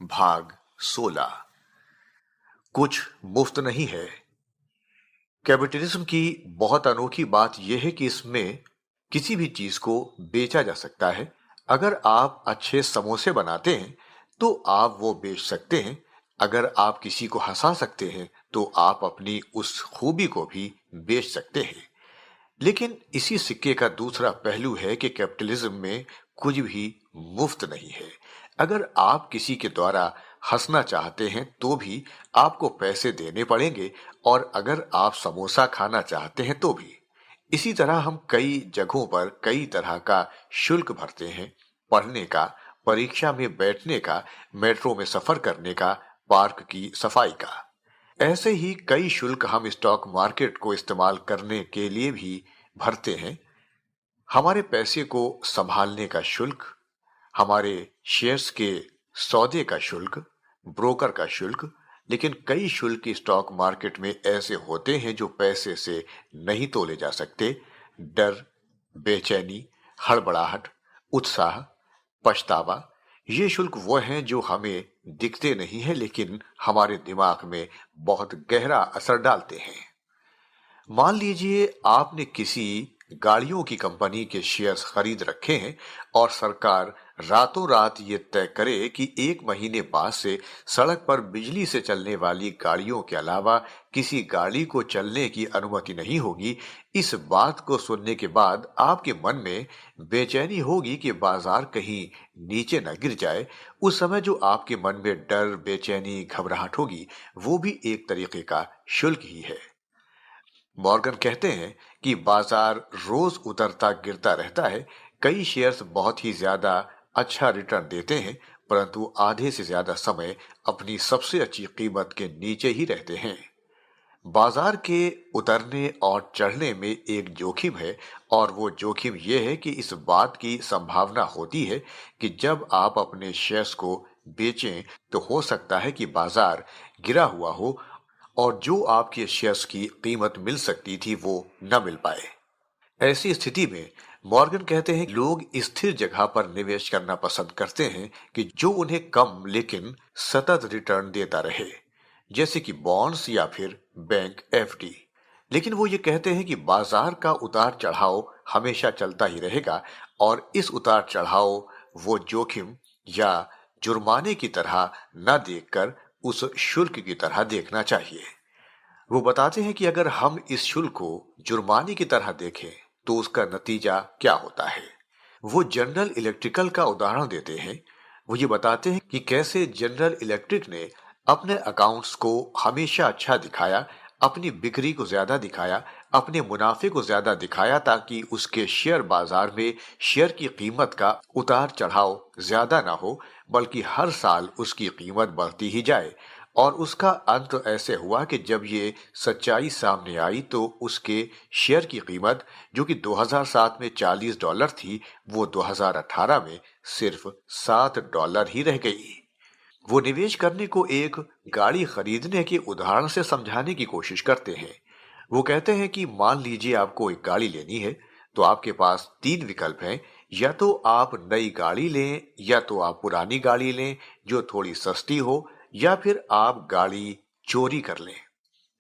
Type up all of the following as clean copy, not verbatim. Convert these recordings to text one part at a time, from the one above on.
भाग 16। कुछ मुफ्त नहीं है। कैपिटलिज्म की बहुत अनोखी बात यह है कि इसमें किसी भी चीज को बेचा जा सकता है। अगर आप अच्छे समोसे बनाते हैं तो आप वो बेच सकते हैं। अगर आप किसी को हंसा सकते हैं तो आप अपनी उस खूबी को भी बेच सकते हैं। लेकिन इसी सिक्के का दूसरा पहलू है कि कैपिटलिज्म में कुछ भी मुफ्त नहीं है। अगर आप किसी के द्वारा हंसना चाहते हैं तो भी आपको पैसे देने पड़ेंगे, और अगर आप समोसा खाना चाहते हैं तो भी। इसी तरह हम कई जगहों पर कई तरह का शुल्क भरते हैं। पढ़ने का, परीक्षा में बैठने का, मेट्रो में सफर करने का, पार्क की सफाई का। ऐसे ही कई शुल्क हम स्टॉक मार्केट को इस्तेमाल करने के लिए भी भरते हैं। हमारे पैसे को संभालने का शुल्क, हमारे शेयर्स के सौदे का शुल्क, ब्रोकर का शुल्क। लेकिन कई शुल्क स्टॉक मार्केट में ऐसे होते हैं जो पैसे से नहीं तोले जा सकते। डर, बेचैनी, हड़बड़ाहट, उत्साह, पछतावा, ये शुल्क वो हैं जो हमें दिखते नहीं है लेकिन हमारे दिमाग में बहुत गहरा असर डालते हैं। मान लीजिए आपने किसी गाड़ियों की कंपनी के शेयर्स खरीद रखे हैं और सरकार रातों रात ये तय करे कि 1 महीने बाद से सड़क पर बिजली से चलने वाली गाड़ियों के अलावा किसी गाड़ी को चलने की अनुमति नहीं होगी। इस बात को सुनने के बाद आपके मन में बेचैनी होगी कि बाजार कहीं नीचे न गिर जाए। उस समय जो आपके मन में डर, बेचैनी, घबराहट होगी, वो भी एक तरीके का शुल्क ही है। मॉर्गन कहते हैं कि बाजार रोज उतरता गिरता रहता है। कई शेयर्स बहुत ही ज्यादा अच्छा रिटर्न देते हैं, परंतु आधे से ज्यादा समय अपनी सबसे अच्छी कीमत के नीचे ही रहते हैं। बाजार के उतरने और चढ़ने में एक जोखिम है, और वो जोखिम यह है कि इस बात की संभावना होती है कि जब आप अपने शेयर्स को बेचें तो हो सकता है कि बाजार गिरा हुआ हो और जो आपके शेयर्स की कीमत मिल सकती थी वो न मिल पाए। ऐसी स्थिति में मॉर्गन कहते हैं कि लोग स्थिर जगह पर निवेश करना पसंद करते हैं कि जो उन्हें कम लेकिन सतत रिटर्न देता रहे, जैसे कि बॉन्ड्स या फिर बैंक एफडी। लेकिन वो ये कहते हैं कि बाजार का उतार चढ़ाव हमेशा चलता ही रहेगा, और इस उतार चढ़ाव वो जोखिम या जुर्माने की तरह न देखकर उस शुल्क की तरह देखना चाहिए। वो बताते हैं कि अगर हम इस शुल्क को जुर्माने की तरह देखें तो उसका नतीजा क्या होता है। वो जनरल इलेक्ट्रिकल का उदाहरण देते हैं। वो ये बताते हैं कि कैसे जनरल इलेक्ट्रिक ने अपने अकाउंट्स को हमेशा अच्छा दिखाया, अपनी बिक्री को ज्यादा दिखाया, अपने मुनाफे को ज्यादा दिखाया, ताकि उसके शेयर बाजार में शेयर की कीमत का उतार चढ़ाव ज्यादा ना हो, बल्कि हर साल उसकी कीमत बढ़ती ही जाए। और उसका अंत ऐसे हुआ कि जब ये सच्चाई सामने आई तो उसके शेयर की कीमत, जो कि 2007 में $40 थी, वो 2018 में सिर्फ $7 ही रह गई। वो निवेश करने को एक गाड़ी खरीदने के उदाहरण से समझाने की कोशिश करते हैं। वो कहते हैं कि मान लीजिए आपको एक गाड़ी लेनी है, तो आपके पास 3 विकल्प हैं। या तो आप नई गाड़ी लें, या तो आप पुरानी गाड़ी लें जो थोड़ी सस्ती हो, या फिर आप गाड़ी चोरी कर लें।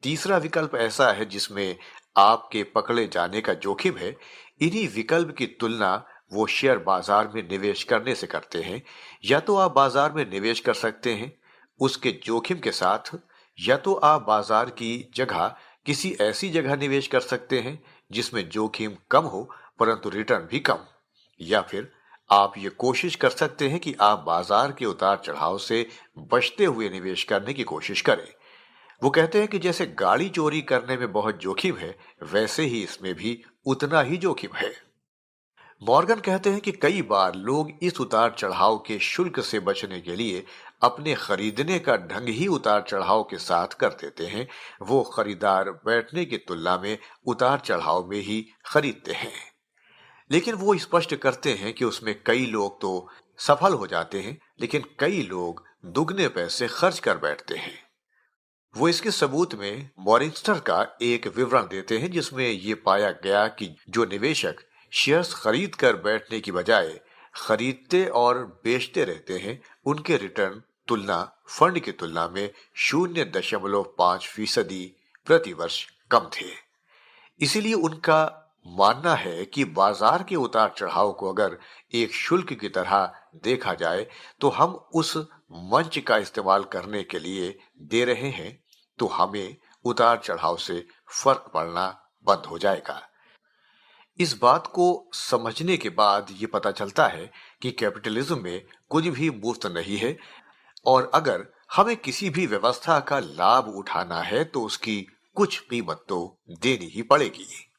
तीसरा विकल्प ऐसा है जिसमें आपके पकड़े जाने का जोखिम है। इन्हीं विकल्प की तुलना वो शेयर बाजार में निवेश करने से करते हैं। या तो आप बाजार में निवेश कर सकते हैं उसके जोखिम के साथ, या तो आप बाजार की जगह किसी ऐसी जगह निवेश कर सकते हैं जिसमें जोखिम कम हो परंतु रिटर्न भी कम। या फिर आप ये कोशिश कर सकते हैं कि आप बाजार के उतार चढ़ाव से बचते हुए निवेश करने की कोशिश करें। वो कहते हैं कि जैसे गाड़ी चोरी करने में बहुत जोखिम है, वैसे ही इसमें भी उतना ही जोखिम है। मॉर्गन कहते हैं कि कई बार लोग इस उतार चढ़ाव के शुल्क से बचने के लिए अपने खरीदने का ढंग ही उतार चढ़ाव के साथ कर देते हैं। वो खरीदार बैठने की तुलना में उतार चढ़ाव में ही खरीदते हैं। लेकिन वो स्पष्ट करते हैं कि उसमें कई लोग तो सफल हो जाते हैं, लेकिन कई लोग दुगने पैसे खर्च कर बैठते हैं। वो इसके सबूत में मॉरिंस्टर का एक विवरण देते हैं जिसमें ये पाया गया कि जो निवेशक शेयर्स खरीद कर बैठने की बजाय खरीदते और बेचते रहते हैं, उनके रिटर्न तुलना फंड की तुलना में 0.5% प्रति वर्ष कम थे। इसीलिए उनका मानना है कि बाजार के उतार चढ़ाव को अगर एक शुल्क की तरह देखा जाए तो हम उस मंच का इस्तेमाल करने के लिए दे रहे हैं, तो हमें उतार चढ़ाव से फर्क पड़ना बंद हो जाएगा। इस बात को समझने के बाद ये पता चलता है कि कैपिटलिज्म में कुछ भी मुफ्त नहीं है, और अगर हमें किसी भी व्यवस्था का लाभ उठाना है तो उसकी कुछ कीमत तो देनी ही पड़ेगी।